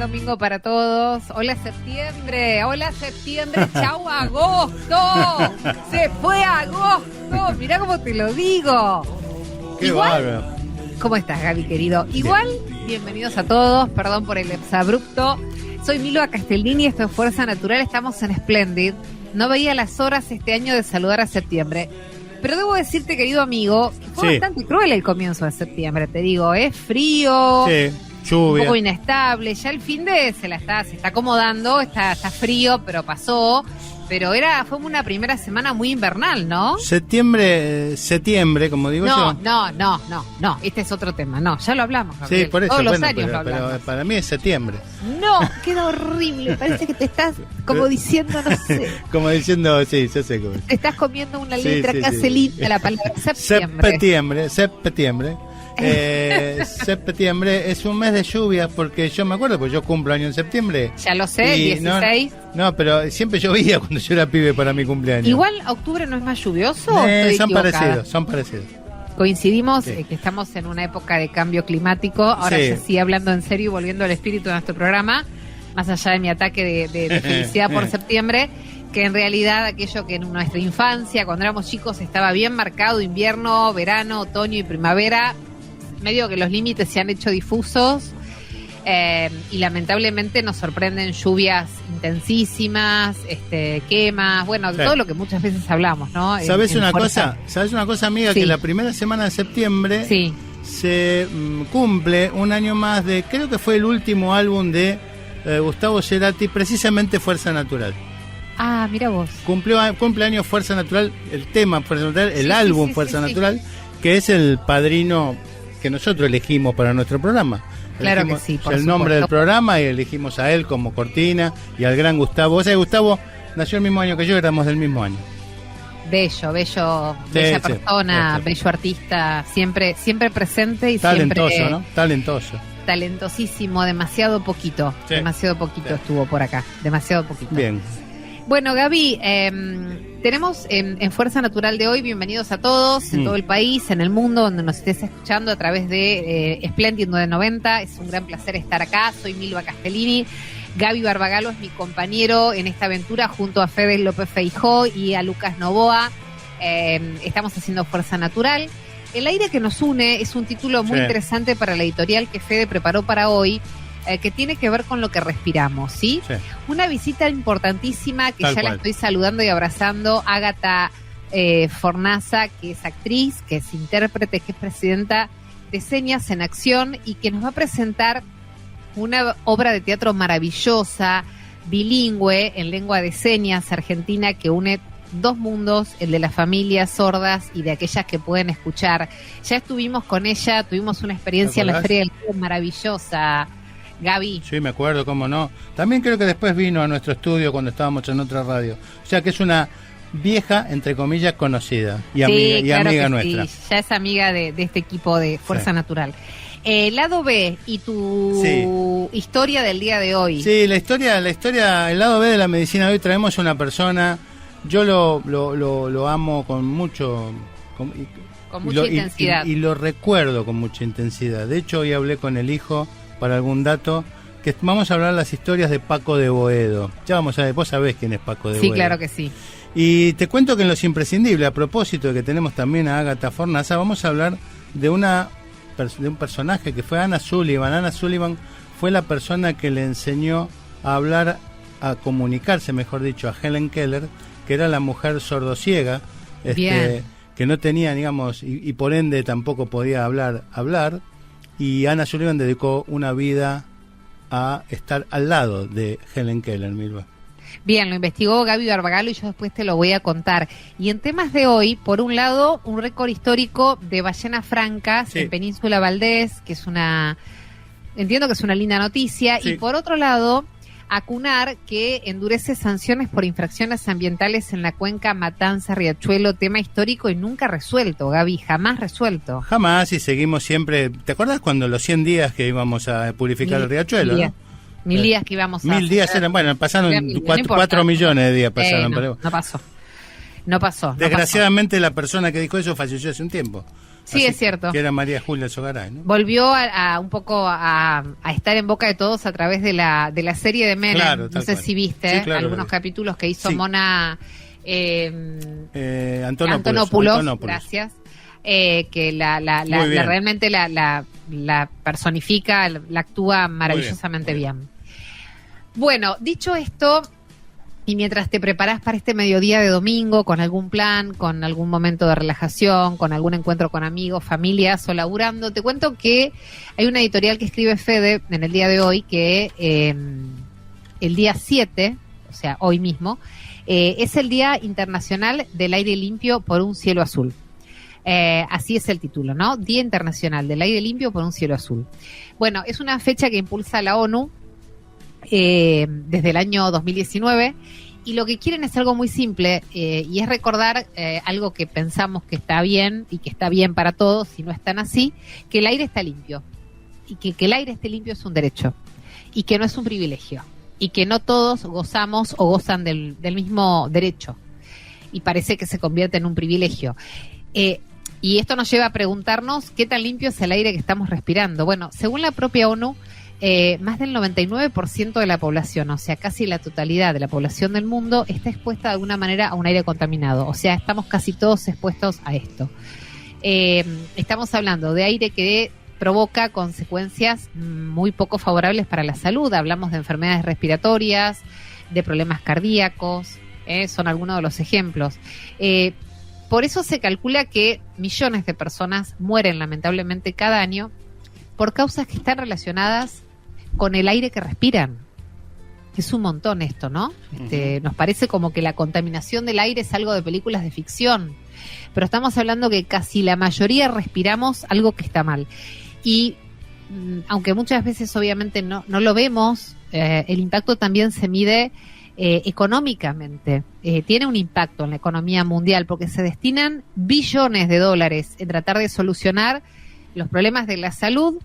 domingo para todos. Hola septiembre, chau agosto. Se fue agosto, mirá cómo te lo digo. Qué bárbaro. ¿Cómo estás, Gaby, querido? Igual, bienvenidos a todos, perdón por el exabrupto. Soy Milva Castellini, esto es Fuerza Natural, estamos en Splendid. No veía las horas este año de saludar a septiembre. Pero debo decirte, querido amigo, que fue bastante cruel el comienzo de septiembre, te digo, es frío, lluvia, un poco inestable, ya el fin de se está acomodando, está frío, pero pasó, pero fue una primera semana muy invernal, ¿no? Septiembre, como digo yo. No, este es otro tema, ya lo hablamos, Gabriel. Sí, por eso, todos los años lo pero hablamos. para mí es septiembre. No, queda horrible, parece que te estás como diciendo, no sé. Como diciendo, sí, yo sé cómo es. Te estás comiendo una letra que hace linda la palabra septiembre. Septiembre es un mes de lluvias, porque yo me acuerdo, pues yo cumplo año en septiembre. Ya lo sé, 16. No, pero siempre llovía cuando yo era pibe para mi cumpleaños. Igual octubre no es más lluvioso. Son parecidos. Coincidimos que estamos en una época de cambio climático. Ahora ya sí, hablando en serio y volviendo al espíritu de nuestro programa, más allá de mi ataque de felicidad por septiembre, que en realidad aquello que en nuestra infancia, cuando éramos chicos, estaba bien marcado, invierno, verano, otoño y primavera, medio que los límites se han hecho difusos y lamentablemente nos sorprenden lluvias intensísimas, quemas, todo lo que muchas veces hablamos, ¿no? ¿Sabes una cosa, amiga? Que la primera semana de septiembre se cumple un año más de, creo que fue el último álbum de Gustavo Cerati, precisamente Fuerza Natural. Ah, mira vos. Cumpleaños Fuerza Natural, el tema Fuerza Natural, el álbum Fuerza Natural, que es el padrino que nosotros elegimos para nuestro programa. Claro elegimos que sí, por el nombre del programa y elegimos a él como cortina y al gran Gustavo. O sea, Gustavo nació el mismo año que yo, éramos del mismo año. Bella persona, bello artista, siempre presente y talentoso, siempre... ¿no? Talentosísimo, demasiado poquito estuvo por acá, demasiado poquito. Bien. Bueno, Gaby, tenemos en Fuerza Natural de hoy, bienvenidos a todos, en todo el país, en el mundo, donde nos estés escuchando a través de Splendid 990. Es un gran placer estar acá, soy Milva Castellini. Gaby Barbagalo es mi compañero en esta aventura junto a Fede López Feijó y a Lucas Novoa. Estamos haciendo Fuerza Natural. El aire que nos une es un título muy interesante para la editorial que Fede preparó para hoy, que tiene que ver con lo que respiramos, ¿sí? Una visita importantísima que la estoy saludando y abrazando, Ágata Fornaza, que es actriz, que es intérprete, que es presidenta de Señas en Acción y que nos va a presentar una obra de teatro maravillosa, bilingüe, en lengua de señas argentina, que une dos mundos, el de las familias sordas y de aquellas que pueden escuchar. Ya estuvimos con ella, tuvimos una experiencia en la Feria del Libro maravillosa, Gaby. Sí, me acuerdo, cómo no. También creo que después vino a nuestro estudio cuando estábamos en otra radio. O sea que es una vieja, entre comillas, conocida y amiga nuestra. Sí, ya es amiga de este equipo de Fuerza Natural. Lado B y tu historia del día de hoy. Sí, la historia, el lado B de la medicina de hoy. Traemos una persona, yo lo amo con mucha intensidad. Y lo recuerdo con mucha intensidad. De hecho, hoy hablé con el hijo para algún dato, que vamos a hablar las historias de Paco de Boedo. Ya vamos a ver, vos sabés quién es Paco de Boedo. Sí, claro que sí. Y te cuento que en Los Imprescindibles, a propósito de que tenemos también a Ágata Fornaza, vamos a hablar de un personaje que fue Anna Sullivan. Anna Sullivan fue la persona que le enseñó a hablar, a comunicarse, mejor dicho, a Helen Keller, que era la mujer sordociega, que no tenía, digamos, y por ende tampoco podía hablar. Y Anna Sullivan dedicó una vida a estar al lado de Helen Keller, Milva. Bien, lo investigó Gaby Barbagalo y yo después te lo voy a contar. Y en temas de hoy, por un lado, un récord histórico de ballenas francas en Península Valdés, que es entiendo que es una linda noticia. Y por otro lado, ACUNAR, que endurece sanciones por infracciones ambientales en la cuenca Matanza-Riachuelo, tema histórico y nunca resuelto, Gaby, jamás resuelto. Jamás, y seguimos siempre. ¿Te acuerdas cuando los 100 días que íbamos a purificar el Riachuelo? ¿No? 1000 días que íbamos a... 1000 días eran, pasaron 4 millones de días pasaron. No pasó. Desgraciadamente la persona que dijo eso falleció hace un tiempo. Sí, es cierto. Que era María Julia Sogaray, ¿no? Volvió a un poco a estar en boca de todos a través de la serie de Menem. Claro, no sé cual. si viste Claro, algunos capítulos que hizo sí. Mona Antonopoulos. Gracias. Que realmente la personifica, la actúa maravillosamente bien. Bueno, dicho esto, y mientras te preparás para este mediodía de domingo, con algún plan, con algún momento de relajación, con algún encuentro con amigos, familias o laburando, te cuento que hay una editorial que escribe Fede en el día de hoy que el día 7, o sea, hoy mismo, es el Día Internacional del Aire Limpio por un Cielo Azul. Así es el título, ¿no? Día Internacional del Aire Limpio por un Cielo Azul. Bueno, es una fecha que impulsa la ONU desde el año 2019, y lo que quieren es algo muy simple, y es recordar algo que pensamos que está bien y que está bien para todos, si no es tan así, que el aire está limpio, y que el aire esté limpio es un derecho, y que no es un privilegio, y que no todos gozamos o gozan del mismo derecho, y parece que se convierte en un privilegio. Y esto nos lleva a preguntarnos qué tan limpio es el aire que estamos respirando. Bueno, según la propia ONU, más del 99% de la población, o sea, casi la totalidad de la población del mundo, está expuesta de alguna manera a un aire contaminado. O sea, estamos casi todos expuestos a esto. Estamos hablando de aire que provoca consecuencias muy poco favorables para la salud. Hablamos de enfermedades respiratorias, de problemas cardíacos, son algunos de los ejemplos. Por eso se calcula que millones de personas mueren lamentablemente cada año por causas que están relacionadas con el aire que respiran. Es un montón esto, ¿no? Nos parece como que la contaminación del aire es algo de películas de ficción, pero estamos hablando que casi la mayoría respiramos algo que está mal. Y aunque muchas veces obviamente no lo vemos, el impacto también se mide económicamente. Tiene un impacto en la economía mundial porque se destinan billones de dólares en tratar de solucionar los problemas de la salud,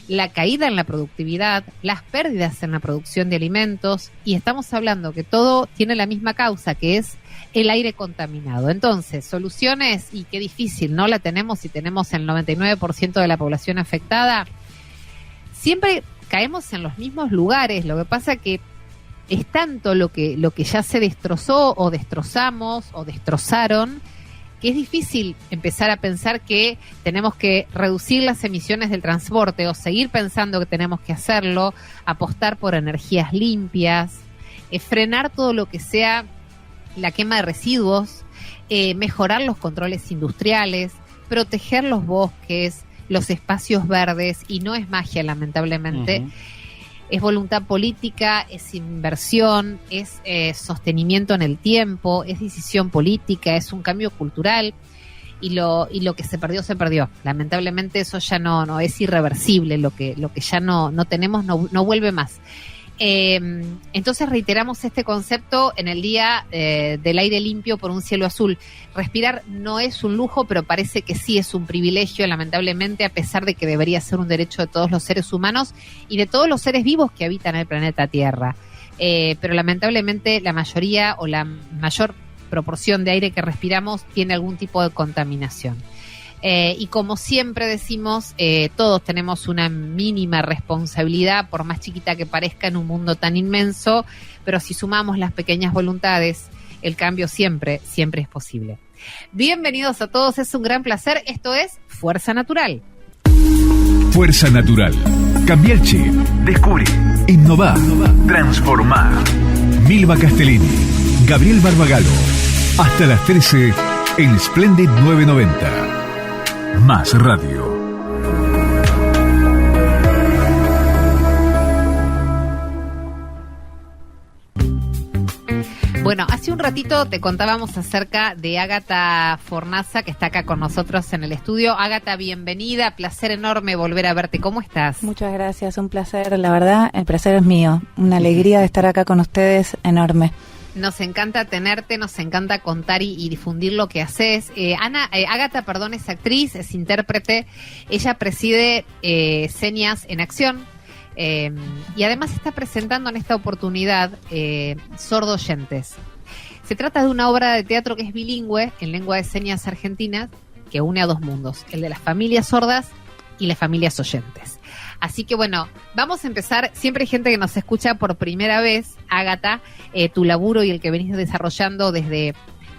la caída en la productividad, las pérdidas en la producción de alimentos, y estamos hablando que todo tiene la misma causa, que es el aire contaminado. Entonces, soluciones, y qué difícil, ¿no? La tenemos si tenemos el 99% de la población afectada. Siempre caemos en los mismos lugares, lo que pasa que es tanto lo que ya se destrozó o destrozamos o destrozaron, que es difícil empezar a pensar que tenemos que reducir las emisiones del transporte o seguir pensando que tenemos que hacerlo, apostar por energías limpias, frenar todo lo que sea la quema de residuos, mejorar los controles industriales, proteger los bosques, los espacios verdes, y no es magia, lamentablemente. Es voluntad política, es inversión, es sostenimiento en el tiempo, es decisión política, es un cambio cultural, y lo que se perdió. Lamentablemente eso ya no es irreversible, lo que ya no tenemos no vuelve más. Entonces reiteramos este concepto en el Día del Aire Limpio por un Cielo Azul. Respirar no es un lujo, pero parece que sí es un privilegio, lamentablemente, a pesar de que debería ser un derecho de todos los seres humanos y de todos los seres vivos que habitan el planeta Tierra. Pero lamentablemente la mayoría o la mayor proporción de aire que respiramos tiene algún tipo de contaminación. Y como siempre decimos, todos tenemos una mínima responsabilidad, por más chiquita que parezca, en un mundo tan inmenso, pero si sumamos las pequeñas voluntades, el cambio siempre es posible. Bienvenidos a todos, es un gran placer. Esto es Fuerza Natural. Fuerza Natural. Cambia el chip. Descubre. Innova. Transformá. Milva Castellini. Gabriel Barbagalo. Hasta las 13 en Splendid 990. Más Radio. Bueno, hace un ratito te contábamos acerca de Ágata Fornaza, que está acá con nosotros en el estudio. Ágata, bienvenida, placer enorme volver a verte. ¿Cómo estás? Muchas gracias, un placer, la verdad, el placer es mío. Una alegría de estar acá con ustedes enorme. Nos encanta tenerte, nos encanta contar y difundir lo que haces. Ágata, es actriz, es intérprete. Ella preside Señas en Acción y además está presentando en esta oportunidad Sordoyentes. Se trata de una obra de teatro que es bilingüe en lengua de señas argentina, que une a dos mundos, el de las familias sordas y las familias oyentes. Así que bueno, vamos a empezar. Siempre hay gente que nos escucha por primera vez. Ágata, tu laburo y el que venís desarrollando desde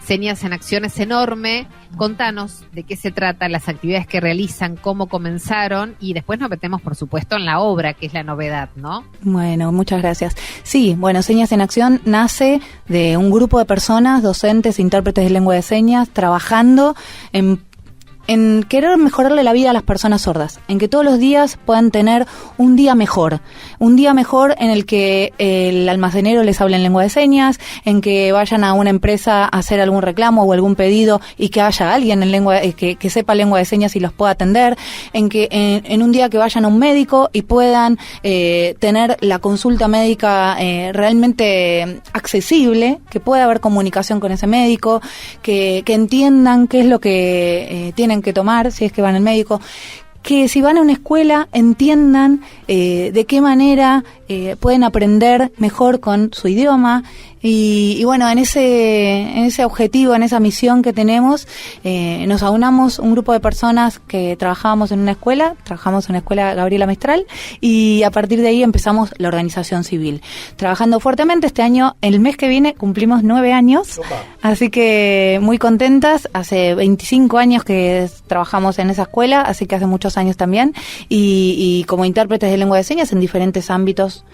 Señas en Acción es enorme. Contanos de qué se trata, las actividades que realizan, cómo comenzaron, y después nos metemos, por supuesto, en la obra, que es la novedad, ¿no? Bueno, muchas gracias. Sí, bueno, Señas en Acción nace de un grupo de personas, docentes, intérpretes de lengua de señas, trabajando en querer mejorarle la vida a las personas sordas, en que todos los días puedan tener un día mejor en el que el almacenero les hable en lengua de señas, en que vayan a una empresa a hacer algún reclamo o algún pedido y que haya alguien en lengua que sepa lengua de señas y los pueda atender, en que en un día que vayan a un médico y puedan tener la consulta médica realmente accesible, que pueda haber comunicación con ese médico, que entiendan qué es lo que tienen que tomar si es que van al médico, que si van a una escuela entiendan de qué manera pueden aprender mejor con su idioma. Y bueno, en ese objetivo, en esa misión que tenemos, nos aunamos un grupo de personas que trabajamos en una escuela Gabriela Mistral, y a partir de ahí empezamos la organización civil, trabajando fuertemente. Este año, el mes que viene, cumplimos 9 años, así que muy contentas. Hace 25 años que trabajamos en esa escuela, así que hace muchos años también, y como intérpretes de lengua de señas en diferentes ámbitos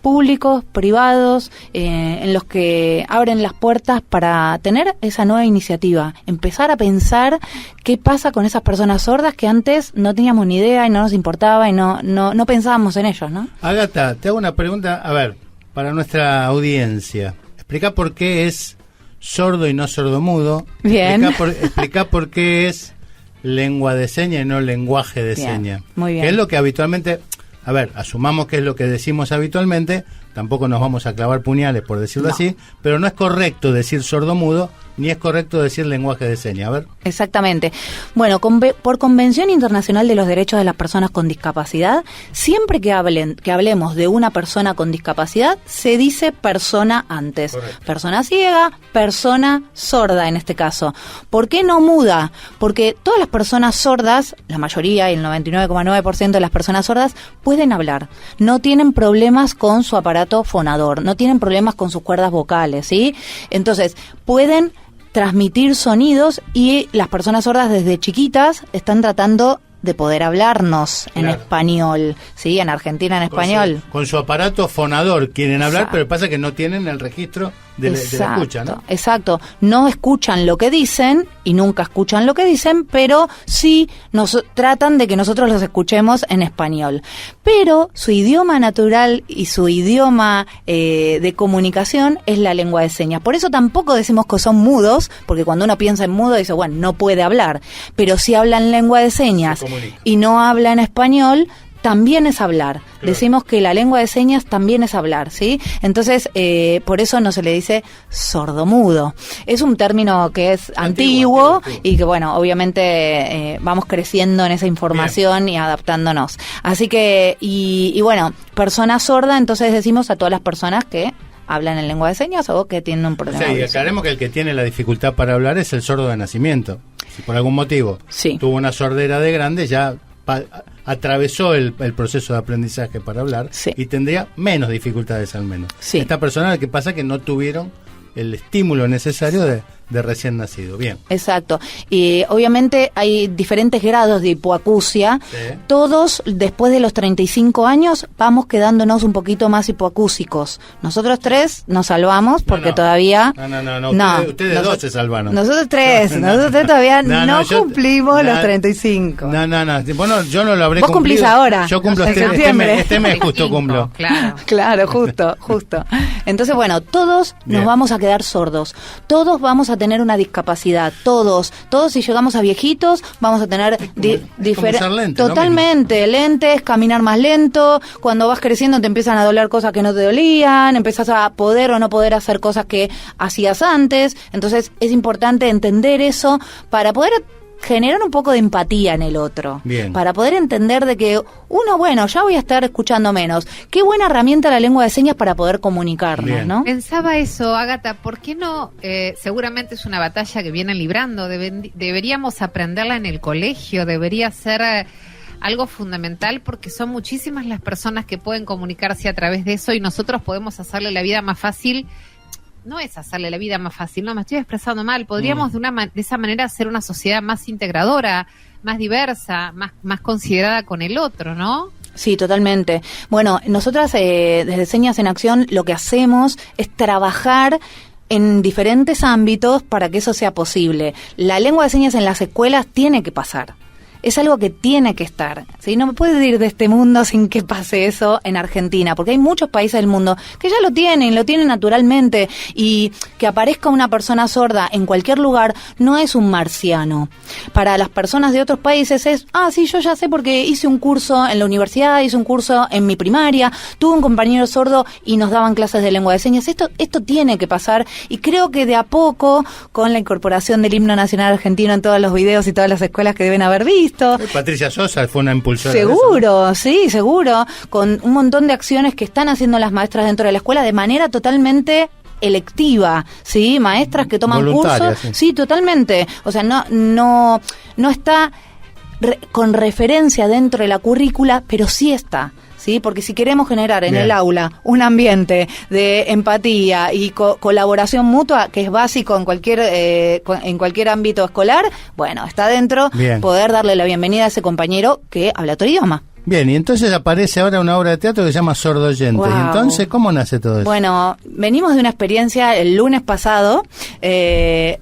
públicos, privados, en los que abren las puertas para tener esa nueva iniciativa, empezar a pensar qué pasa con esas personas sordas que antes no teníamos ni idea y no nos importaba y no pensábamos en ellos, ¿no? Ágata, te hago una pregunta, a ver, para nuestra audiencia. Explica por qué es sordo y no sordomudo. Bien. Explica por qué es lengua de señas y no lenguaje de señas. Muy bien. Que es lo que habitualmente... A ver, asumamos que es lo que decimos habitualmente, tampoco nos vamos a clavar puñales por decirlo así, pero no es correcto decir sordomudo, ni es correcto decir lenguaje de señas. A ver. Exactamente. Bueno, por Convención Internacional de los Derechos de las Personas con Discapacidad, siempre que hablemos de una persona con discapacidad, se dice persona antes. Correcto. Persona ciega, persona sorda en este caso. ¿Por qué no muda? Porque todas las personas sordas, la mayoría, el 99,9% de las personas sordas, pueden hablar. No tienen problemas con su aparato fonador, no tienen problemas con sus cuerdas vocales, ¿sí? Entonces, pueden transmitir sonidos, y las personas sordas desde chiquitas están tratando de poder hablarnos en español, ¿sí? En Argentina en español. Con su aparato fonador quieren hablar, pero pasa que no tienen el registro de la escucha, ¿no? Exacto. No escuchan lo que dicen y nunca escuchan lo que dicen, pero sí nos tratan de que nosotros los escuchemos en español. Pero su idioma natural y su idioma de comunicación es la lengua de señas. Por eso tampoco decimos que son mudos, porque cuando uno piensa en mudo dice, bueno, no puede hablar. Pero si habla en lengua de señas y no habla en español, también es hablar. Claro. Decimos que la lengua de señas también es hablar, ¿sí? Entonces, por eso no se le dice sordomudo. Es un término que es antiguo. Y que, bueno, obviamente vamos creciendo en esa información. Bien. Y adaptándonos. Así que, y bueno, persona sorda, entonces decimos a todas las personas que hablan en lengua de señas o que tienen un problema. Sí, y aclaremos que el que tiene la dificultad para hablar es el sordo de nacimiento. Si por algún motivo tuvo una sordera de grande, ya atravesó el proceso de aprendizaje para hablar y tendría menos dificultades al menos. Sí. Esta persona, lo que pasa es que no tuvieron el estímulo necesario de recién nacido. Bien. Exacto. Y obviamente hay diferentes grados de hipoacusia. Sí. Todos, después de los 35 años, vamos quedándonos un poquito más hipoacúsicos. Nosotros 3 nos salvamos porque todavía... No. Ustedes 2 se salvaron. Nosotros 3 todavía no cumplimos los 35. No. Bueno, yo no lo habré Vos cumplido. Cumplís ahora. Yo cumplo este mes justo cumplo. Claro, justo. Entonces, bueno, todos nos vamos a quedar sordos. Todos vamos a tener una discapacidad, todos si llegamos a viejitos vamos a tener diferentes, totalmente lentes, caminar más lento, cuando vas creciendo te empiezan a doler cosas que no te dolían, empezás a poder o no poder hacer cosas que hacías antes. Entonces es importante entender eso para poder generar un poco de empatía en el otro. Bien. Para poder entender de que uno, bueno, ya voy a estar escuchando menos. Qué buena herramienta la lengua de señas para poder comunicarnos, Bien. ¿no? Pensaba eso, Ágata, ¿por qué no? Seguramente es una batalla que vienen librando, deberíamos aprenderla en el colegio, debería ser algo fundamental, porque son muchísimas las personas que pueden comunicarse a través de eso y nosotros podemos hacerle la vida más fácil. No es hacerle la vida más fácil, no, me estoy expresando mal. Podríamos de esa manera hacer una sociedad más integradora, más diversa, más considerada con el otro, ¿no? Sí, totalmente. Bueno, nosotras desde Señas en Acción lo que hacemos es trabajar en diferentes ámbitos para que eso sea posible. La lengua de señas en las escuelas tiene que pasar. Es algo que tiene que estar, ¿sí? No me puedes ir de este mundo sin que pase eso en Argentina, porque hay muchos países del mundo que ya lo tienen naturalmente, y que aparezca una persona sorda en cualquier lugar no es un marciano. Para las personas de otros países es, sí, yo ya sé porque hice un curso en la universidad, hice un curso en mi primaria, tuve un compañero sordo y nos daban clases de lengua de señas. Esto tiene que pasar, y creo que de a poco, con la incorporación del himno nacional argentino en todos los videos y todas las escuelas que deben haber visto, Patricia Sosa fue una impulsora. Seguro, de eso, ¿no? Sí, seguro. Con un montón de acciones que están haciendo las maestras dentro de la escuela de manera totalmente electiva, ¿sí? Maestras que toman cursos. Sí, totalmente. O sea, no está con referencia dentro de la currícula, pero sí está. ¿Sí? Porque si queremos generar en el aula un ambiente de empatía y colaboración mutua, que es básico en cualquier ámbito escolar, bueno, está dentro poder darle la bienvenida a ese compañero que habla otro idioma. Bien, y entonces aparece ahora una obra de teatro que se llama Sordoyentes. Wow. ¿Y entonces cómo nace todo eso? Bueno, venimos de una experiencia el lunes pasado de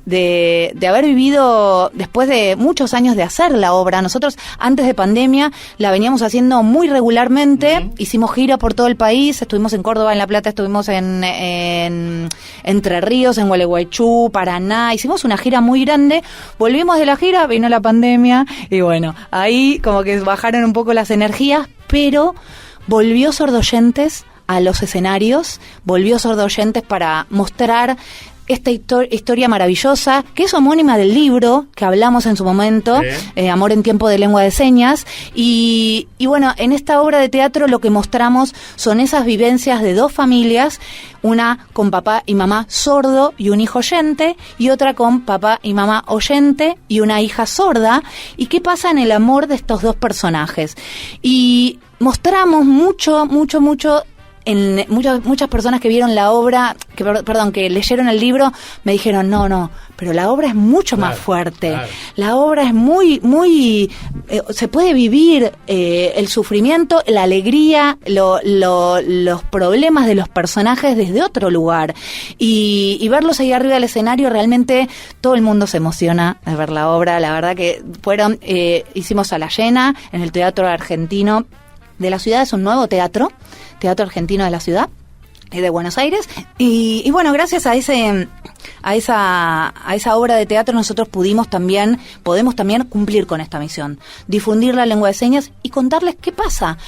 haber vivido, después de muchos años de hacer la obra. Nosotros antes de pandemia la veníamos haciendo muy regularmente, hicimos gira por todo el país, estuvimos en Córdoba, en La Plata, estuvimos en Entre Ríos, en Gualeguaychú, Paraná, hicimos una gira muy grande, volvimos de la gira, vino la pandemia y bueno, ahí como que bajaron un poco las energías, pero volvió Sordoyentes a los escenarios, volvió Sordoyentes para mostrar esta historia maravillosa, que es homónima del libro que hablamos en su momento, Amor en tiempo de lengua de señas, y bueno, en esta obra de teatro lo que mostramos son esas vivencias de dos familias, una con papá y mamá sordo y un hijo oyente, y otra con papá y mamá oyente y una hija sorda, y qué pasa en el amor de estos dos personajes. Y mostramos mucho en muchas personas que vieron la obra, que leyeron el libro, me dijeron, no, pero la obra es mucho más fuerte. Claro. La obra es muy se puede vivir el sufrimiento, la alegría, los problemas de los personajes desde otro lugar. Y verlos ahí arriba del escenario, realmente todo el mundo se emociona de ver la obra. La verdad que hicimos a la llena en el Teatro Argentino de la ciudad, es un nuevo Teatro Argentino de la ciudad, de Buenos Aires, y bueno, gracias a esa obra de teatro nosotros podemos también cumplir con esta misión, difundir la lengua de señas y contarles qué pasa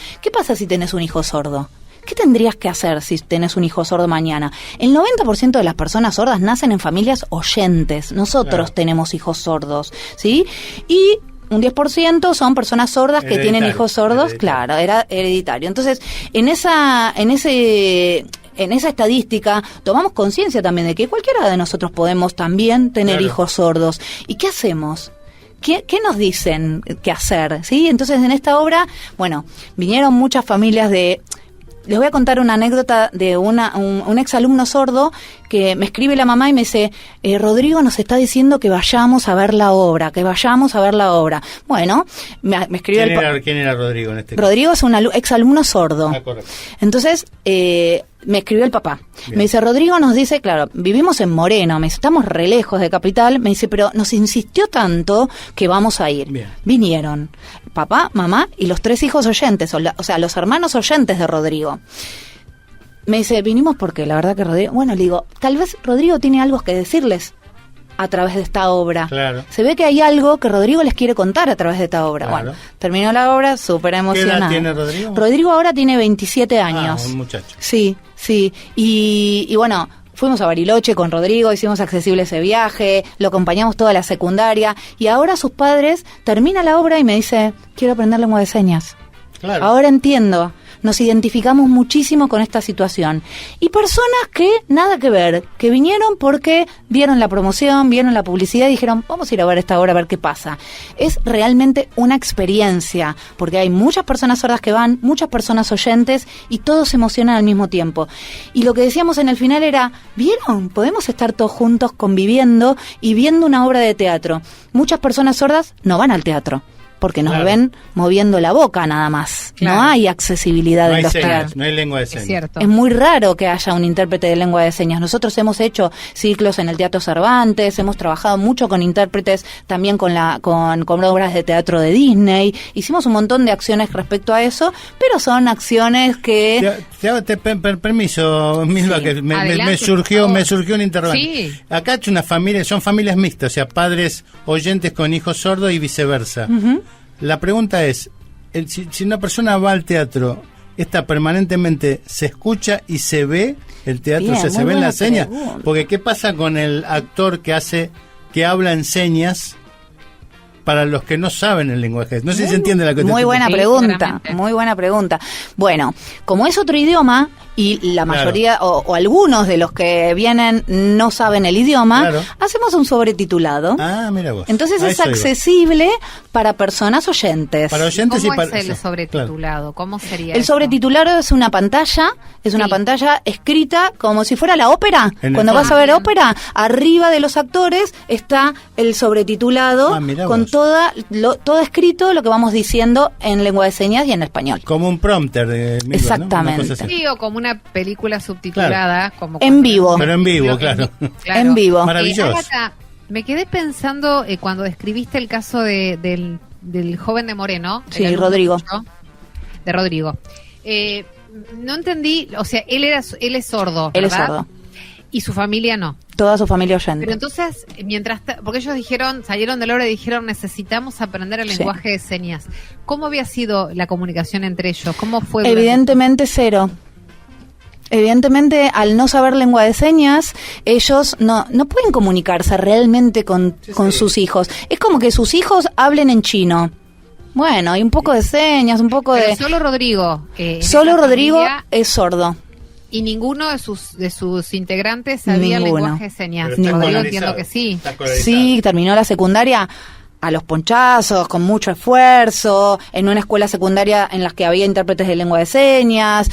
si tenés un hijo sordo. ¿Qué tendrías que hacer si tenés un hijo sordo mañana? El 90% de las personas sordas nacen en familias oyentes. Nosotros tenemos hijos sordos, ¿sí? Y un 10% son personas sordas que tienen hijos sordos, claro, era hereditario. Entonces, en esa estadística tomamos conciencia también de que cualquiera de nosotros podemos también tener hijos sordos. ¿Y qué hacemos? ¿Qué nos dicen qué hacer? ¿Sí? Entonces, en esta obra, bueno, vinieron muchas familias de... Les voy a contar una anécdota de un exalumno sordo que me escribe la mamá y me dice, Rodrigo nos está diciendo que vayamos a ver la obra, Bueno, me escribió ¿Quién era Rodrigo en este caso? Rodrigo es un exalumno sordo. Correcto. Entonces, me escribió el papá. Bien. Me dice, Rodrigo nos dice, claro, vivimos en Moreno, me dice, estamos re lejos de Capital, me dice, pero nos insistió tanto que vamos a ir. Bien. Vinieron papá, mamá y los 3 hijos oyentes, o sea, los hermanos oyentes de Rodrigo. Me dice, vinimos porque la verdad que Rodrigo... Bueno, le digo, tal vez Rodrigo tiene algo que decirles a través de esta obra. Claro. Se ve que hay algo que Rodrigo les quiere contar a través de esta obra. Claro. Bueno, terminó la obra, súper emocionada. ¿Qué edad tiene Rodrigo? Rodrigo ahora tiene 27 años. Un muchacho. Sí. Y bueno, fuimos a Bariloche con Rodrigo, hicimos accesible ese viaje, lo acompañamos toda la secundaria, y ahora sus padres termina la obra y me dice, quiero aprender lengua de señas. Claro. Ahora entiendo. Nos identificamos muchísimo con esta situación. Y personas que nada que ver, que vinieron porque vieron la promoción, vieron la publicidad y dijeron, vamos a ir a ver esta obra a ver qué pasa. Es realmente una experiencia, porque hay muchas personas sordas que van, muchas personas oyentes y todos se emocionan al mismo tiempo. Y lo que decíamos en el final era, ¿vieron? Podemos estar todos juntos conviviendo y viendo una obra de teatro. Muchas personas sordas no van al teatro, porque nos ven moviendo la boca nada más. Claro. No hay accesibilidad No en hay los señas, teatros. no hay lengua de Es señas. cierto. Es muy raro que haya un intérprete de lengua de señas. Nosotros hemos hecho ciclos en el Teatro Cervantes, hemos trabajado mucho con intérpretes, también con obras de teatro de Disney. Hicimos un montón de acciones respecto a eso, pero son acciones que... Permiso, Milva, Sí, que me adelante, surgió por favor. un interrogante. Sí. Acá es una familia, son familias mixtas, o sea, padres oyentes con hijos sordos y viceversa. La pregunta es, si una persona va al teatro, ¿esta permanentemente se escucha y se ve el teatro? Bien, O sea, ¿se muy ven buena las señas? pregunta. Porque ¿qué pasa con el actor que habla en señas para los que no saben el lenguaje? No sé si se entiende la cuestión. Muy buena Sí, pregunta, claramente. muy buena pregunta. Bueno, como es otro idioma y la Claro. mayoría o algunos de los que vienen no saben el idioma, Claro. hacemos un sobretitulado. Ah, mira vos. Entonces A es eso iba. accesible para personas oyentes. Para oyentes ¿Cómo y para... es el sí, sobretitulado? ¿Cómo sería El eso? sobretitulado es una pantalla, Sí. pantalla escrita como si fuera la ópera. En el Cuando fondo. vas a ver ópera, arriba de los actores está el sobretitulado Ah, mirá con vos. todo escrito lo que vamos diciendo en lengua de señas y en español. Como un prompter de Milva, ¿no? Exactamente. Una cosa así. Sí, o como una película subtitulada. Como En cuando- vivo. Pero en vivo, claro. En vivo. Maravilloso. Agatha, me quedé pensando cuando describiste el caso del joven de Moreno. el Sí, alumno Rodrigo. tuyo, de Rodrigo. No entendí, o sea, él es sordo, Él es ¿verdad? sordo. Y su familia no. Toda su familia oyente. Pero entonces, porque ellos salieron de la obra y dijeron, necesitamos aprender el Sí. lenguaje de señas. ¿Cómo había sido la comunicación entre ellos? ¿Cómo fue? durante- Evidentemente cero. Evidentemente, al no saber lengua de señas, ellos no pueden comunicarse realmente con sus hijos. Es como que sus hijos hablen en chino. Bueno, hay un poco de señas, un poco Pero de... solo Rodrigo. en Solo esa Rodrigo familia, es sordo. y ninguno de sus integrantes sabía el Ninguno. lenguaje de señas. Pero está Rodrigo escolarizado, entiendo que sí. está escolarizado. Sí, terminó la secundaria a los ponchazos, con mucho esfuerzo, en una escuela secundaria en la que había intérpretes de lengua de señas,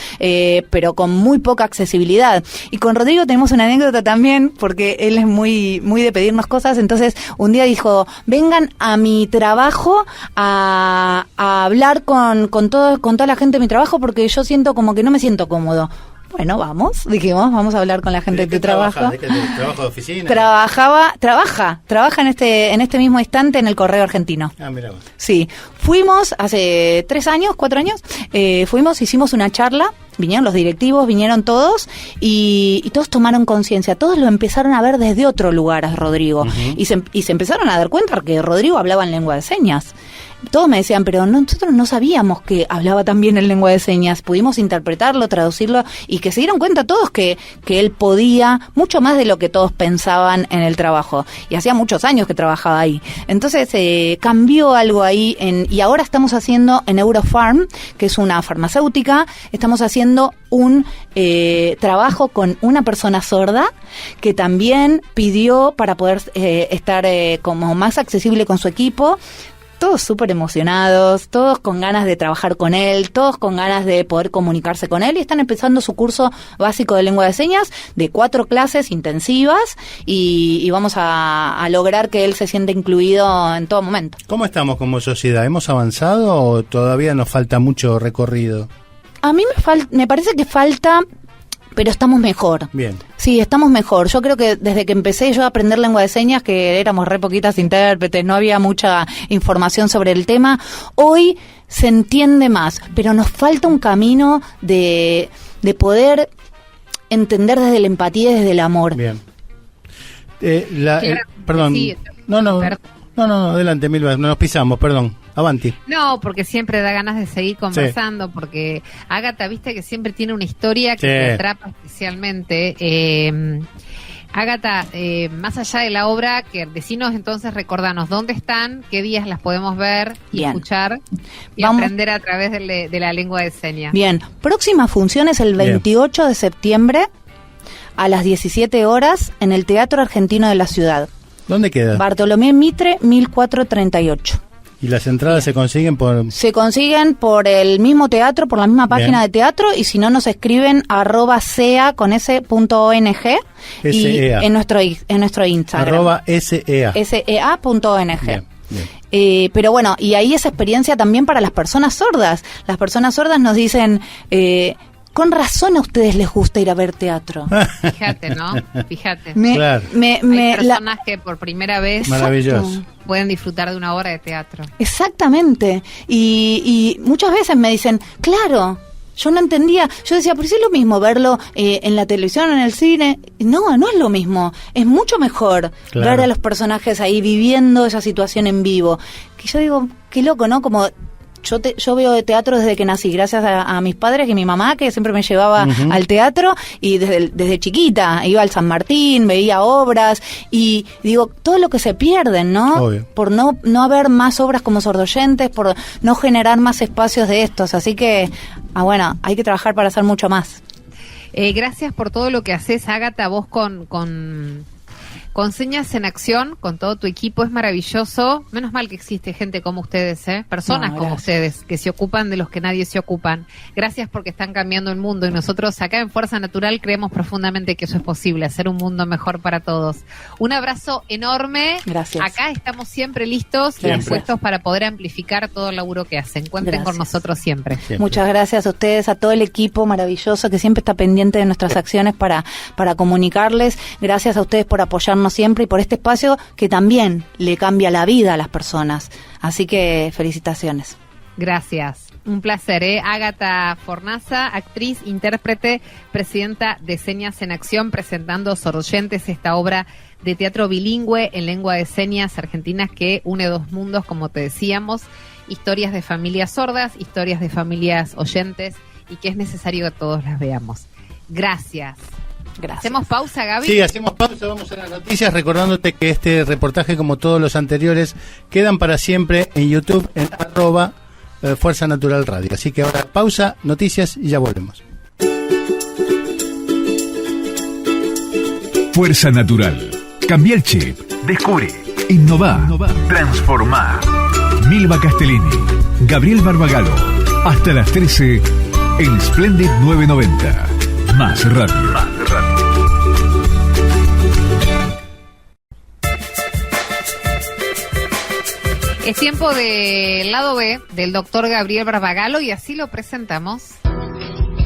pero con muy poca accesibilidad. Y con Rodrigo tenemos una anécdota también, porque él es muy de pedirnos cosas. Entonces, un día dijo, vengan a mi trabajo a hablar con toda la gente de mi trabajo, porque yo siento como que no me siento cómodo. Bueno, dijimos, vamos a hablar con la gente ¿De de qué tu trabajo. trabaja? ¿De qué trabajo de oficina? Trabaja en este mismo instante en el Correo Argentino. Ah, mira vos. Sí, fuimos hace 4 años, hicimos una charla, vinieron los directivos, vinieron todos y todos tomaron conciencia, todos lo empezaron a ver desde otro lugar a Rodrigo y se empezaron a dar cuenta que Rodrigo hablaba en lengua de señas. Todos me decían, pero nosotros no sabíamos que hablaba tan bien en lengua de señas. Pudimos interpretarlo, traducirlo y que se dieron cuenta todos que él podía mucho más de lo que todos pensaban en el trabajo. Y hacía muchos años que trabajaba ahí. Entonces cambió algo ahí y ahora estamos haciendo en Eurofarm, que es una farmacéutica, estamos haciendo un trabajo con una persona sorda que también pidió para poder estar como más accesible con su equipo. Todos súper emocionados, todos con ganas de trabajar con él, todos con ganas de poder comunicarse con él y están empezando su curso básico de lengua de señas de 4 clases intensivas y vamos a lograr que él se sienta incluido en todo momento. ¿Cómo estamos como sociedad? ¿Hemos avanzado o todavía nos falta mucho recorrido? A mí me parece que falta, pero estamos mejor. Bien. Sí, estamos mejor. Yo creo que desde que empecé yo a aprender lengua de señas, que éramos re poquitas intérpretes, no había mucha información sobre el tema, hoy se entiende más, pero nos falta un camino de poder entender desde la empatía y desde el amor. Bien. Claro, Perdón. sí. No, Perdón. adelante, Milva, nos pisamos, perdón. Avanti. No, porque siempre da ganas de seguir conversando, porque Ágata, viste que siempre tiene una historia que te atrapa especialmente. Ágata, más allá de la obra, que decinos entonces, recordanos dónde están, qué días las podemos ver y escuchar y aprender a través de la lengua de señas. Bien, próxima función es el 28 de septiembre a las 17 horas en el Teatro Argentino de la Ciudad. ¿Dónde queda? Bartolomé Mitre, 1438. ¿Y las entradas se consiguen por...? Se consiguen por el mismo teatro, por la misma página de teatro, y si no nos escriben @sea con ese.ong y en nuestro Instagram. @sea. sea.ong. Bien. Pero bueno, y ahí es experiencia también para las personas sordas. Las personas sordas nos dicen... con razón a ustedes les gusta ir a ver teatro. Fíjate, ¿no? Fíjate. Hay personas que por primera vez maravilloso. Pueden disfrutar de una obra de teatro. Exactamente. Y muchas veces me dicen, claro, yo no entendía. Yo decía, pero si es lo mismo verlo en la televisión o en el cine. No, no es lo mismo. Es mucho mejor ver a los personajes ahí viviendo esa situación en vivo. Que yo digo, qué loco, ¿no? Como... Yo veo de teatro desde que nací, gracias a mis padres y a mi mamá, que siempre me llevaba al teatro, y desde chiquita iba al San Martín, veía obras, y digo, todo lo que se pierden, ¿no? Obvio. Por no haber más obras como sordoyentes, por no generar más espacios de estos, así que, bueno, hay que trabajar para hacer mucho más. Gracias por todo lo que haces, Ágata, vos con Señas en Acción, con todo tu equipo, es maravilloso. Menos mal que existe gente como ustedes, personas como ustedes, que se ocupan de los que nadie se ocupan. Gracias porque están cambiando el mundo, y nosotros acá en Fuerza Natural creemos profundamente que eso es posible, hacer un mundo mejor para todos. Un abrazo enorme. Gracias. Acá estamos siempre listos y dispuestos para poder amplificar todo el laburo que hacen. Cuenten con nosotros siempre. Muchas gracias a ustedes, a todo el equipo maravilloso que siempre está pendiente de nuestras acciones para comunicarles. Gracias a ustedes por apoyarnos siempre y por este espacio que también le cambia la vida a las personas. Así que felicitaciones. Gracias. Un placer, Ágata Fornaza, actriz, intérprete, presidenta de Señas en Acción, presentando Sordoyentes, esta obra de teatro bilingüe en lengua de señas argentinas que une dos mundos, como te decíamos, historias de familias sordas, historias de familias oyentes, y que es necesario que todos las veamos. Gracias. ¿Hacemos pausa, Gaby? Sí, hacemos pausa, vamos a las noticias, recordándote que este reportaje, como todos los anteriores, quedan para siempre en YouTube, en @Fuerza Natural Radio. Así que ahora pausa, noticias y ya volvemos. Fuerza Natural. Cambia el chip. Descubre. Innova. Transformá. Milva Castellini. Gabriel Barbagalo. Hasta las 13 en Splendid 990. Más rápido. Es tiempo del lado B del doctor Gabriel Barbagalo, y así lo presentamos.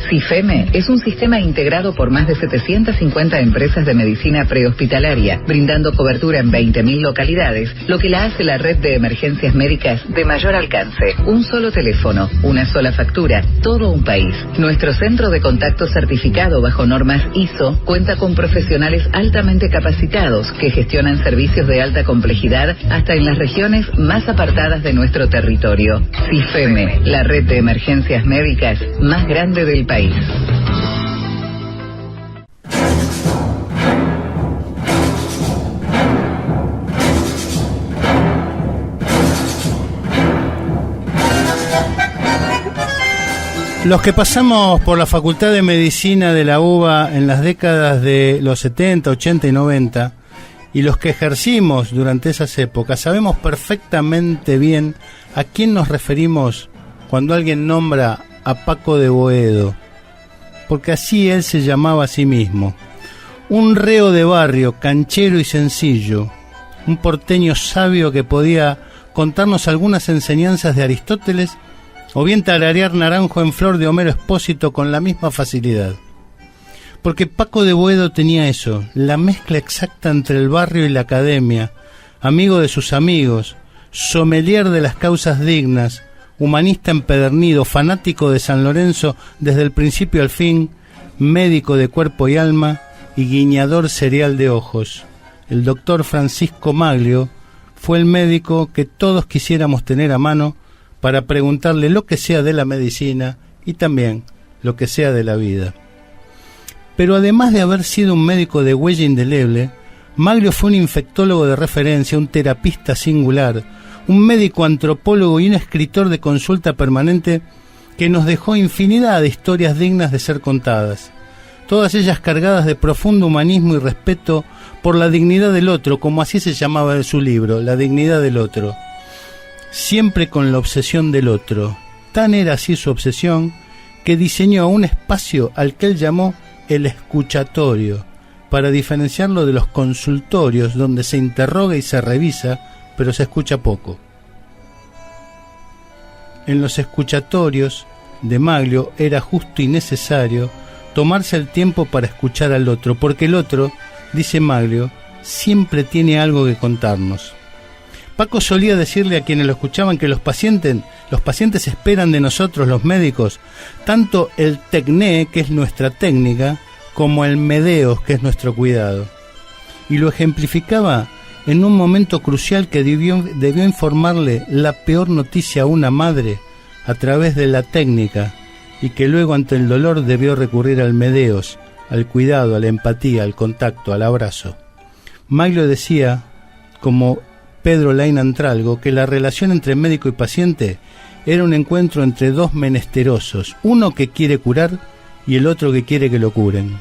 CIFEME es un sistema integrado por más de 750 empresas de medicina prehospitalaria, brindando cobertura en 20.000 localidades, lo que la hace la red de emergencias médicas de mayor alcance. Un solo teléfono, una sola factura, todo un país. Nuestro centro de contacto certificado bajo normas ISO cuenta con profesionales altamente capacitados que gestionan servicios de alta complejidad hasta en las regiones más apartadas de nuestro territorio. CIFEME, la red de emergencias médicas más grande del país. Los que pasamos por la Facultad de Medicina de la UBA en las décadas de los 70, 80 y 90, y los que ejercimos durante esas épocas, sabemos perfectamente bien a quién nos referimos cuando alguien nombra a Paco de Boedo, porque así él se llamaba a sí mismo. Un reo de barrio, canchero y sencillo, un porteño sabio que podía contarnos algunas enseñanzas de Aristóteles o bien tararear Naranjo en Flor de Homero Expósito con la misma facilidad. Porque Paco de Boedo tenía eso, la mezcla exacta entre el barrio y la academia, amigo de sus amigos, sommelier de las causas dignas, humanista empedernido, fanático de San Lorenzo desde el principio al fin, médico de cuerpo y alma y guiñador serial de ojos. El doctor Francisco Maglio fue el médico que todos quisiéramos tener a mano para preguntarle lo que sea de la medicina y también lo que sea de la vida. Pero además de haber sido un médico de huella indeleble, Maglio fue un infectólogo de referencia, un terapista singular, un médico antropólogo y un escritor de consulta permanente que nos dejó infinidad de historias dignas de ser contadas, todas ellas cargadas de profundo humanismo y respeto por la dignidad del otro, como así se llamaba en su libro, La dignidad del otro. Siempre con la obsesión del otro. Tan era así su obsesión que diseñó un espacio al que él llamó el escuchatorio, para diferenciarlo de los consultorios donde se interroga y se revisa, pero se escucha poco. En los escuchatorios de Maglio era justo y necesario tomarse el tiempo para escuchar al otro, porque el otro, dice Maglio, siempre tiene algo que contarnos. Paco solía decirle a quienes lo escuchaban que los pacientes esperan de nosotros, los médicos, tanto el tecné, que es nuestra técnica, como el medeos, que es nuestro cuidado. Y lo ejemplificaba en un momento crucial que debió informarle la peor noticia a una madre a través de la técnica, y que luego ante el dolor debió recurrir al medeos, al cuidado, a la empatía, al contacto, al abrazo. Maglio decía, como Pedro Laín Antralgo, que la relación entre médico y paciente era un encuentro entre dos menesterosos, uno que quiere curar y el otro que quiere que lo curen.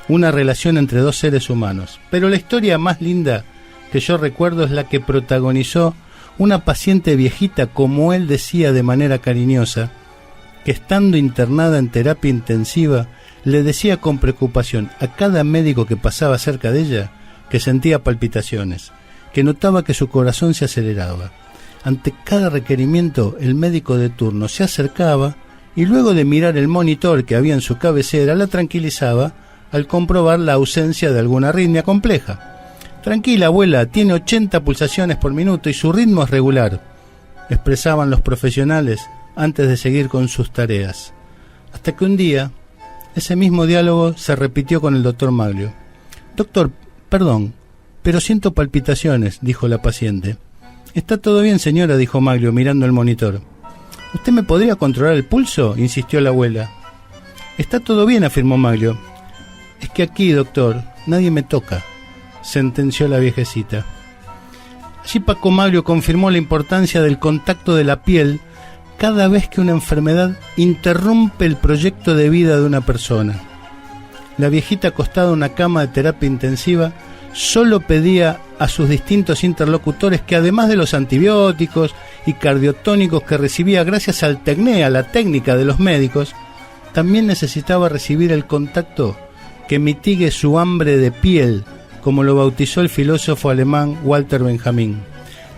Una relación entre dos seres humanos. Pero la historia más linda que yo recuerdo es la que protagonizó una paciente viejita, como él decía de manera cariñosa, que estando internada en terapia intensiva, le decía con preocupación a cada médico que pasaba cerca de ella que sentía palpitaciones, que notaba que su corazón se aceleraba. Ante cada requerimiento, el médico de turno se acercaba y luego de mirar el monitor que había en su cabecera, la tranquilizaba al comprobar la ausencia de alguna arritmia compleja. Tranquila, abuela, tiene 80 pulsaciones por minuto y su ritmo es regular, expresaban los profesionales antes de seguir con sus tareas. Hasta que un día, ese mismo diálogo se repitió con el doctor Maglio. Doctor, perdón, pero siento palpitaciones, dijo la paciente. Está todo bien, señora, dijo Maglio mirando el monitor. ¿Usted me podría controlar el pulso?, insistió la abuela. Está todo bien, afirmó Maglio. Es que aquí, doctor, nadie me toca, sentenció la viejecita. Allí Paco Maglio confirmó la importancia del contacto de la piel cada vez que una enfermedad interrumpe el proyecto de vida de una persona. La viejita, acostada en una cama de terapia intensiva, solo pedía a sus distintos interlocutores que, además de los antibióticos y cardiotónicos que recibía gracias al tecné, a la técnica de los médicos, también necesitaba recibir el contacto que mitigue su hambre de piel, como lo bautizó el filósofo alemán Walter Benjamin.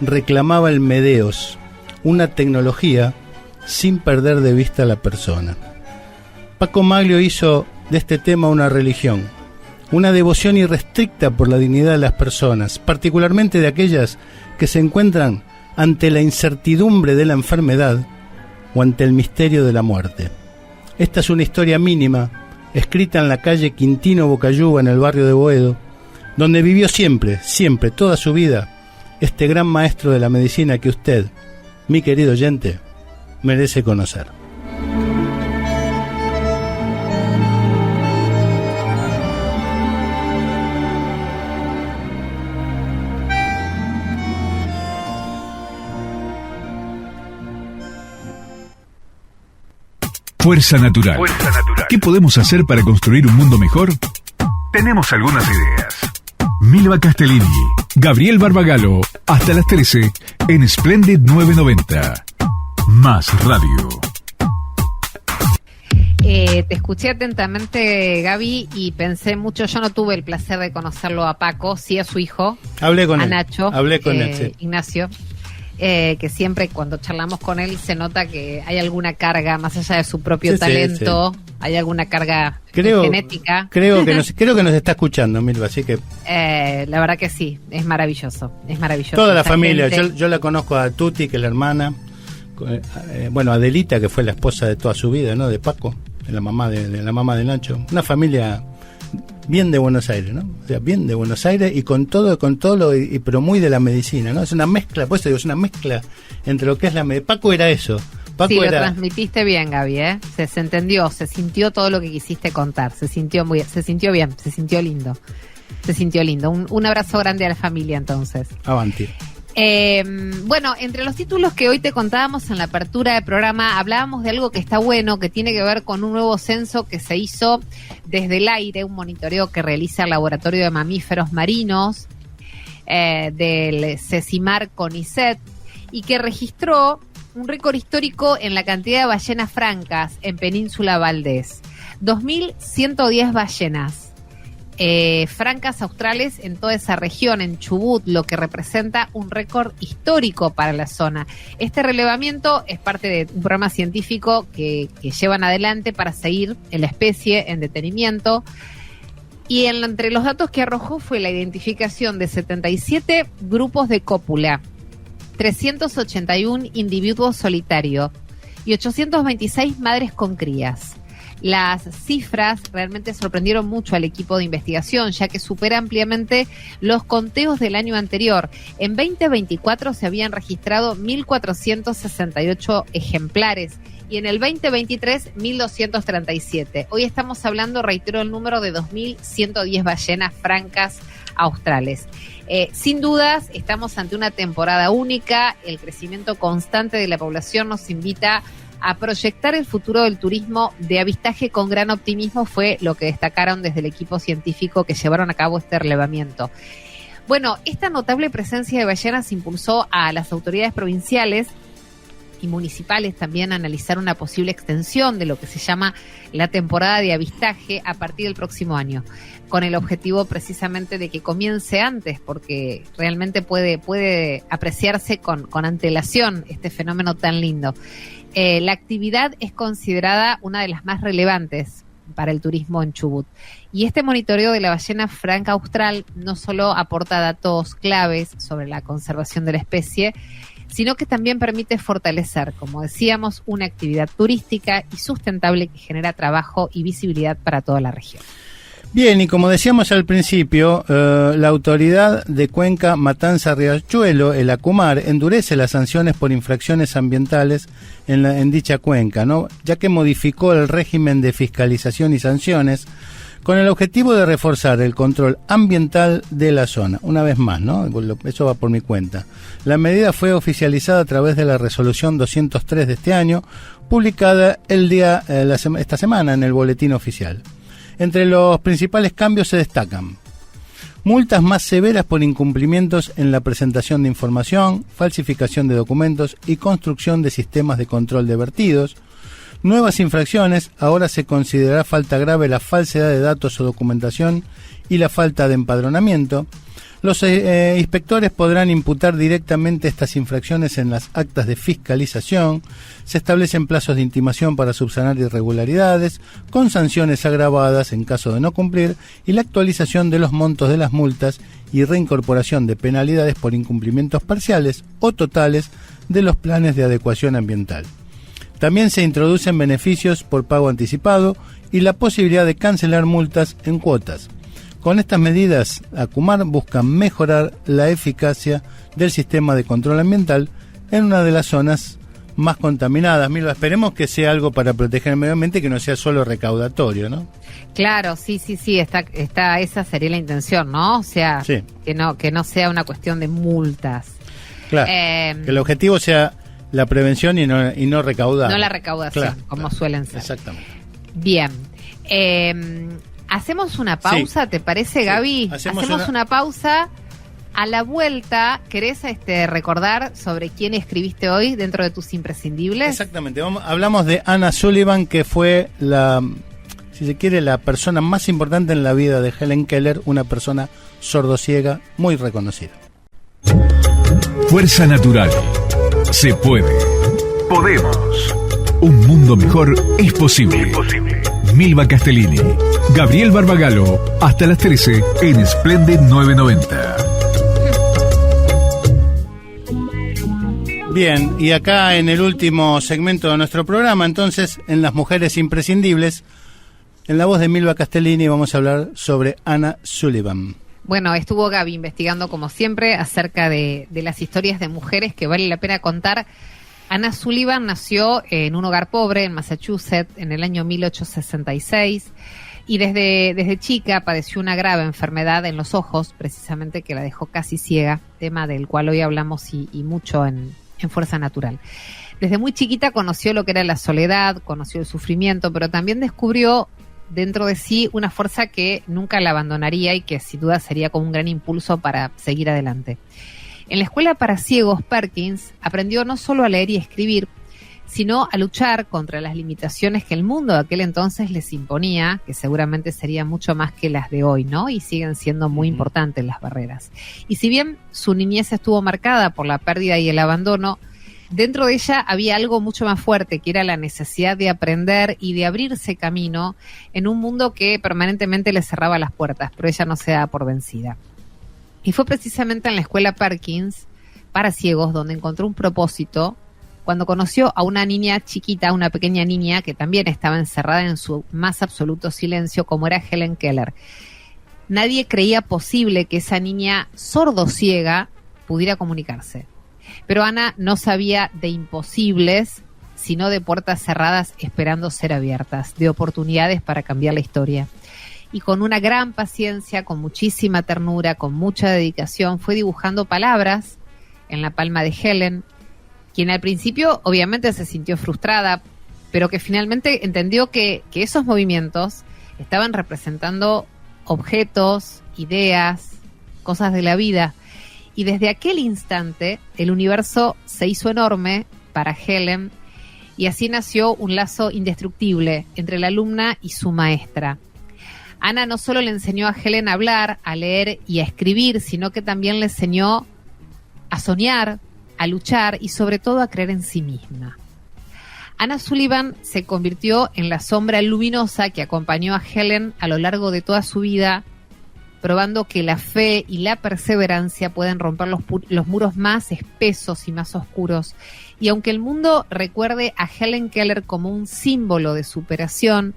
Reclamaba el medeos, una tecnología sin perder de vista a la persona. Paco Maglio hizo de este tema una religión, una devoción irrestricta por la dignidad de las personas, particularmente de aquellas que se encuentran ante la incertidumbre de la enfermedad o ante el misterio de la muerte. Esta es una historia mínima, escrita en la calle Quintino Bocayuba, en el barrio de Boedo, donde vivió siempre, toda su vida, este gran maestro de la medicina que usted, mi querido oyente, merece conocer. Fuerza Natural. ¿Qué podemos hacer para construir un mundo mejor? Tenemos algunas ideas. Milva Castellini, Gabriel Barbagallo, hasta las 13 en Splendid 990. Más radio. Te escuché atentamente, Gaby, y pensé mucho. Yo no tuve el placer de conocerlo a Paco, sí a su hijo. Hablé con él. Nacho. Hablé con él, sí. Ignacio. Que siempre cuando charlamos con él se nota que hay alguna carga, más allá de su propio talento, sí. Hay alguna carga genética. Creo que nos está escuchando, Milva, así que... la verdad que sí, es maravilloso. Toda la familia, yo la conozco a Tuti, que es la hermana, bueno, Adelita, que fue la esposa de toda su vida, ¿no? De Paco, de la mamá de Nacho. Una familia bien de Buenos Aires, ¿no? O sea, bien de Buenos Aires y con todo pero muy de la medicina, ¿no? Es una mezcla, pues digo, es una mezcla entre lo que es la medicina. Paco era eso. Paco sí, era... lo transmitiste bien, Gaby, ¿eh? Se entendió, se sintió todo lo que quisiste contar, se sintió bien, se sintió lindo. Se sintió lindo. Un abrazo grande a la familia, entonces. Avanti. Bueno, entre los títulos que hoy te contábamos en la apertura del programa, hablábamos de algo que está bueno, que tiene que ver con un nuevo censo que se hizo desde el aire, un monitoreo que realiza el Laboratorio de Mamíferos Marinos del CECIMAR CONICET, y que registró un récord histórico en la cantidad de ballenas francas en Península Valdés. 2.110 ballenas francas australes en toda esa región, en Chubut, lo que representa un récord histórico para la zona. Este relevamiento es parte de un programa científico que llevan adelante para seguir en la especie en detenimiento. Y entre los datos que arrojó fue la identificación de 77 grupos de cópula, 381 individuos solitarios y 826 madres con crías. Las cifras realmente sorprendieron mucho al equipo de investigación, ya que supera ampliamente los conteos del año anterior. En 2024 se habían registrado 1.468 ejemplares y en el 2023 1.237. Hoy estamos hablando, reitero el número, de 2.110 ballenas francas australes. Sin dudas, estamos ante una temporada única. El crecimiento constante de la población nos invita a proyectar el futuro del turismo de avistaje con gran optimismo, fue lo que destacaron desde el equipo científico que llevaron a cabo este relevamiento. Bueno, esta notable presencia de ballenas impulsó a las autoridades provinciales y municipales también a analizar una posible extensión de lo que se llama la temporada de avistaje a partir del próximo año, con el objetivo precisamente de que comience antes, porque realmente puede apreciarse con antelación este fenómeno tan lindo. La actividad es considerada una de las más relevantes para el turismo en Chubut. Y este monitoreo de la ballena franca austral no solo aporta datos claves sobre la conservación de la especie, sino que también permite fortalecer, como decíamos, una actividad turística y sustentable que genera trabajo y visibilidad para toda la región. Bien, y como decíamos al principio, la autoridad de Cuenca Matanza Riachuelo, el ACUMAR, endurece las sanciones por infracciones ambientales en dicha cuenca, ¿no? Ya que modificó el régimen de fiscalización y sanciones con el objetivo de reforzar el control ambiental de la zona. Una vez más, ¿no? Eso va por mi cuenta. La medida fue oficializada a través de la resolución 203 de este año, publicada esta semana en el boletín oficial. Entre los principales cambios se destacan multas más severas por incumplimientos en la presentación de información, falsificación de documentos y construcción de sistemas de control de vertidos. Nuevas infracciones: ahora se considerará falta grave la falsedad de datos o documentación y la falta de empadronamiento. Los inspectores podrán imputar directamente estas infracciones en las actas de fiscalización. Se establecen plazos de intimación para subsanar irregularidades, con sanciones agravadas en caso de no cumplir, y la actualización de los montos de las multas y reincorporación de penalidades por incumplimientos parciales o totales de los planes de adecuación ambiental. También se introducen beneficios por pago anticipado y la posibilidad de cancelar multas en cuotas. Con estas medidas, ACUMAR busca mejorar la eficacia del sistema de control ambiental en una de las zonas más contaminadas. Milva, esperemos que sea algo para proteger el medio ambiente, que no sea solo recaudatorio, ¿no? Claro, sí, esa sería la intención, ¿no? O sea, sí, que no sea una cuestión de multas. Claro, que el objetivo sea la prevención y no recaudar. No la recaudación, claro, como suelen ser. Exactamente. Bien. ¿Hacemos una pausa, te parece, Gaby? Hacemos una pausa. A la vuelta, ¿querés recordar sobre quién escribiste hoy dentro de tus imprescindibles? Exactamente. Hablamos de Anna Sullivan, que fue la persona más importante en la vida de Helen Keller, una persona sordociega muy reconocida. Fuerza Natural. Se puede. Podemos. Un mundo mejor es posible. Milva Castellini, Gabriel Barbagallo, hasta las 13 en Splendid 990. Bien, y acá en el último segmento de nuestro programa, entonces, en las mujeres imprescindibles, En la voz de Milva Castellini vamos a hablar sobre Anna Sullivan. Bueno, estuvo Gaby investigando como siempre acerca de las historias de mujeres que vale la pena contar. Anna Sullivan nació en un hogar pobre en Massachusetts en el año 1866 y desde chica padeció una grave enfermedad en los ojos, precisamente que la dejó casi ciega, tema del cual hoy hablamos y mucho en Fuerza Natural. Desde muy chiquita conoció lo que era la soledad, conoció el sufrimiento, pero también descubrió dentro de sí una fuerza que nunca la abandonaría y que sin duda sería como un gran impulso para seguir adelante. En la escuela para ciegos Perkins aprendió no solo a leer y escribir, sino a luchar contra las limitaciones que el mundo de aquel entonces les imponía, que seguramente serían mucho más que las de hoy, ¿no? Y siguen siendo muy importantes las barreras. Y si bien su niñez estuvo marcada por la pérdida y el abandono, dentro de ella había algo mucho más fuerte, que era la necesidad de aprender y de abrirse camino en un mundo que permanentemente le cerraba las puertas, pero ella no se daba por vencida. Y fue precisamente en la escuela Perkins para ciegos donde encontró un propósito cuando conoció a una niña chiquita, una pequeña niña que también estaba encerrada en su más absoluto silencio, como era Helen Keller. Nadie creía posible que esa niña sordo-ciega pudiera comunicarse. Pero Ana no sabía de imposibles, sino de puertas cerradas esperando ser abiertas, de oportunidades para cambiar la historia. Y con una gran paciencia, con muchísima ternura, con mucha dedicación, fue dibujando palabras en la palma de Helen, quien al principio obviamente se sintió frustrada, pero que finalmente entendió que esos movimientos estaban representando objetos, ideas, cosas de la vida. Y desde aquel instante el universo se hizo enorme para Helen y así nació un lazo indestructible entre la alumna y su maestra. Ana no solo le enseñó a Helen a hablar, a leer y a escribir, sino que también le enseñó a soñar, a luchar y sobre todo a creer en sí misma. Anna Sullivan se convirtió en la sombra luminosa que acompañó a Helen a lo largo de toda su vida, probando que la fe y la perseverancia pueden romper los muros más espesos y más oscuros. Y aunque el mundo recuerde a Helen Keller como un símbolo de superación,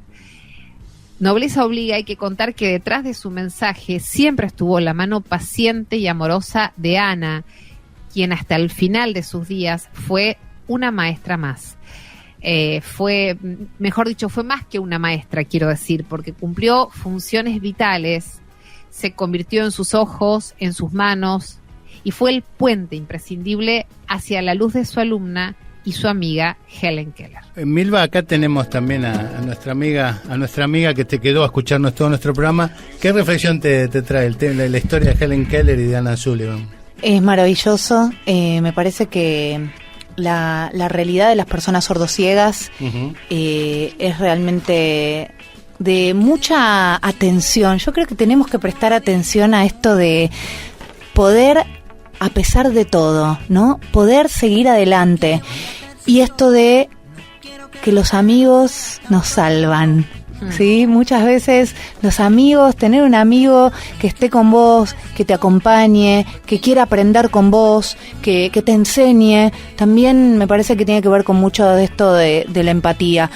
nobleza obliga, hay que contar que detrás de su mensaje siempre estuvo la mano paciente y amorosa de Ana, quien hasta el final de sus días fue una maestra más. Fue más que una maestra, quiero decir, porque cumplió funciones vitales, se convirtió en sus ojos, en sus manos, y fue el puente imprescindible hacia la luz de su alumna y su amiga Helen Keller. Milva, acá tenemos también a nuestra amiga que te quedó a escucharnos todo nuestro programa. ¿Qué reflexión te trae la historia de Helen Keller y de Anna Sullivan? Es maravilloso, me parece que la realidad de las personas sordociegas es realmente de mucha atención. Yo creo que tenemos que prestar atención a esto de poder, a pesar de todo, ¿no? Poder seguir adelante. Y esto de que los amigos nos salvan. Sí, muchas veces los amigos, tener un amigo que esté con vos, que te acompañe, que quiera aprender con vos, que te enseñe, también me parece que tiene que ver con mucho de esto de la empatía.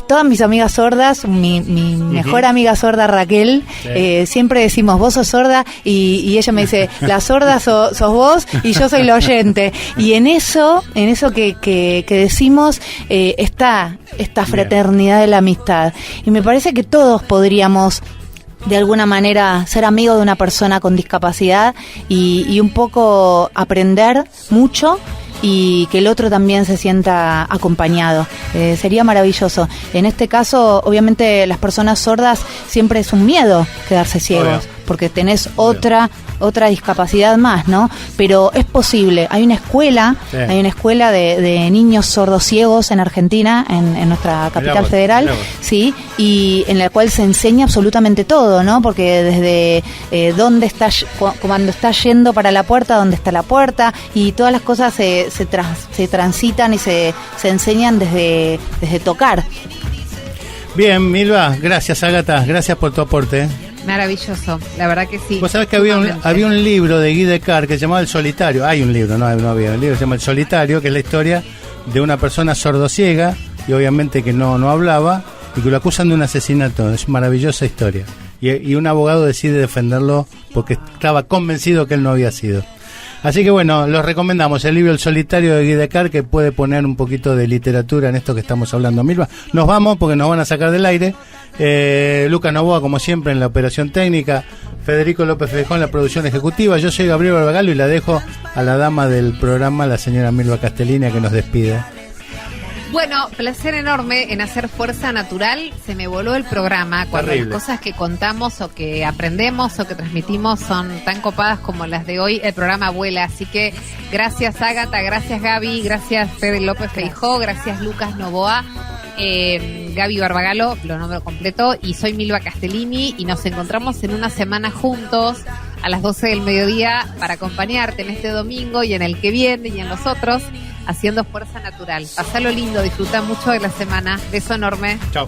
Todas mis amigas sordas, mi mejor amiga sorda Raquel, siempre decimos, vos sos sorda, y ella me dice, la sorda sos vos y yo soy la oyente. Y en eso que decimos está esta fraternidad de la amistad. Y me parece que todos podríamos de alguna manera ser amigos de una persona con discapacidad y un poco aprender mucho y que el otro también se sienta acompañado. Sería maravilloso. En este caso, obviamente, las personas sordas siempre es un miedo quedarse ciegos, porque tenés otra discapacidad más, ¿no? Pero es posible. Hay una escuela, de niños sordos ciegos en Argentina, en nuestra capital federal, sí, y en la cual se enseña absolutamente todo, ¿no? Porque desde dónde estás, cuando estás yendo para la puerta, dónde está la puerta, y todas las cosas se transitan y se enseñan desde tocar. Bien, Milva, gracias, Ágata, gracias por tu aporte. Maravilloso, la verdad que sí. Vos sabés que había un libro de Guy Descartes que se llamaba El Solitario. Hay un libro, no había un libro que se llama El Solitario, que es la historia de una persona sordociega y obviamente que no hablaba, y que lo acusan de un asesinato. Es maravillosa historia. Y un abogado decide defenderlo porque estaba convencido que él no había sido. Así que bueno, los recomendamos el libro El Solitario de Guy Descartes, que puede poner un poquito de literatura en esto que estamos hablando. Milva, nos vamos porque nos van a sacar del aire. Lucas Novoa, como siempre, en la operación técnica, Federico López Feijó en la producción ejecutiva. Yo soy Gabriel Barbagalo y la dejo a la dama del programa, la señora Milva Castellini, que nos despide. Bueno, placer enorme en hacer Fuerza Natural. Se me voló el programa cuando Terrible. las cosas que contamos o que aprendemos o que transmitimos son tan copadas como las de hoy. El programa vuela, así que gracias Ágata, gracias Gaby, gracias Fede López Feijó, gracias Lucas Novoa, Gaby Barbagalo, lo nombro completo, y soy Milva Castellini y nos encontramos en una semana juntos a las 12 del mediodía para acompañarte en este domingo y en el que viene y en los otros, haciendo Fuerza Natural. Pasalo lindo, disfruta mucho de la semana. Beso enorme. Chao.